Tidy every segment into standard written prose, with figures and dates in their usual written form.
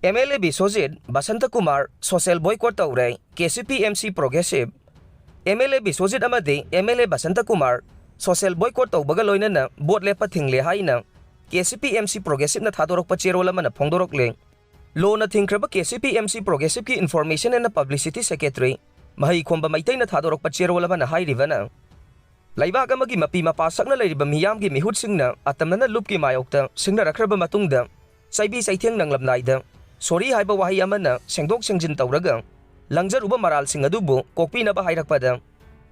MLA Bishwajit Basantakumar social boycott Toure KCP-MC progressive MLA Bishwajit Amadi MLA Basantakumar social boycott Taubaga loinana boat Leppadasu haina KCP-MC progressive na thadorokpa cherola mana phongdorokle lo na thingkraba KCP-MC progressive ki information and publicity secretary mahi khomba maitai na thadorokpa cherola mana hairibana Laibak amagi mapi mapasakna leiriba miyamgi mihut singna atamna lupki mayokta singna rakraba matungda saibi saitheng nanglapnaida sori haiba wahi amana sengdok sengjin tawraga langjaruba maral sing adubu kokpi na ba hairakpada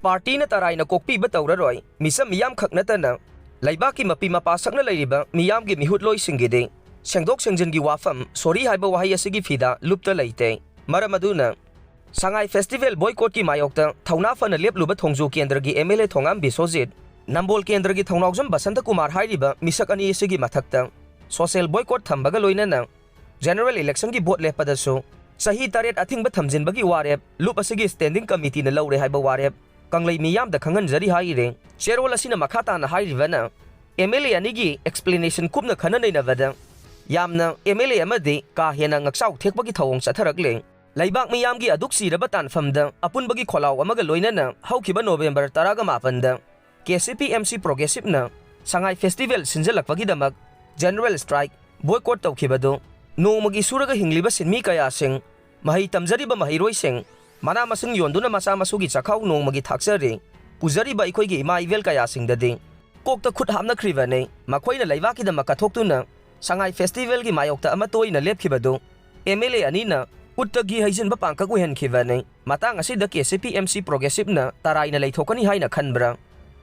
party na tarai na kokpi ba tawraroi misam miyam khaknatana laibaki mapi mapasakna leiriba miyamgi mihut loi singide sengdok sengjin gi wafam sori haiba wahi asigi fida lupta leite maramaduna Sangai Festival boycott ki mayokta thauna fana lepluba thongju kendra gi MLA thongam Bishwajit Nambol kendra gi thongnawjam Basantakumar hairiba misak ani sigi mathakta social boycott thambaga loinana general election gi vote Leppadasu Chahi taret Athingba Thamle gi warep lup asigi standing committee na lawre haiba warep kanglei miyam da khangan jari haire sherol asina makhata na hairibana MLA ani gi explanation kupna khana nei na wada yamna MLA amadi ka hena ngaksau thekba gi thawong chatharakle Laibak miyamgi aduk siraba tanfamda apunbagi kholaw amaga loinana haukiba November 18 da KCP-MC progressive na Sangai Festival sinjalakpagi damak general strike boycott tawkhibado nongmagi suraga hingliba sinmi kaya sing mahi tamjariba mahiroi sing mana masing yonduna masa masugi chakhaw nongmagi thaksari pujariba ikoigi ima ivel kaya sing dadi kokta khut hamna khribane makhoina laibaki damak kathoktuna Sangai Festival gi mayokta ama toina lepkhibado MLA anina Uttagi haijin ba pangka ko hen khivane matang asida KCP-MC progressive na tarai na leithokani haina khanbra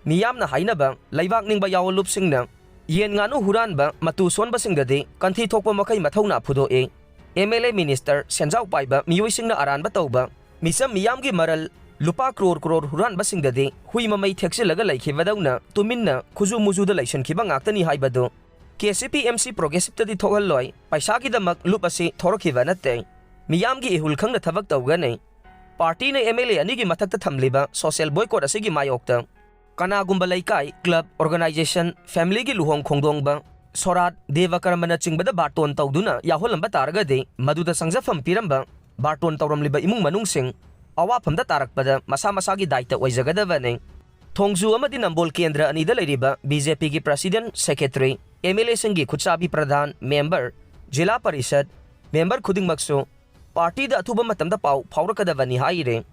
miyam na haina ba laibak ning ba yawolup singna yen nganu huran ba matu son ba singdade kanthi thokpa makai mathauna phudo e MLA minister senjau paiba miyoi singna aran ba tawba misam miyam gi maral lupa crore huran ba singdade hui mamai theksilaga laikhibadauna tuminna khuju muju da laison khiba ngaktani haibado KCP-MC progressive tadi thogal loi paisa gi damak lup ase thorokhiba natte Miyamgi ihul khangna thabak tawgane party na MLA ani gi mathakta thamliba social boycott asigi mayokta kanagumba laikai club organization family gi luhong khongdong ba sorat devakarmana chingbada barton tawduna yaholamba taragade maduda sangjafam piramba barton tawramliba imung manungsing awafamda tarakpada masa masagi daita oijagadabane thongju amadi nambol kendra anida leiriba BJP gi president secretary MLA singi khutsabi pradhan member jila parishad member khuding makso Party da atuba matamda pau phaurakadavani haire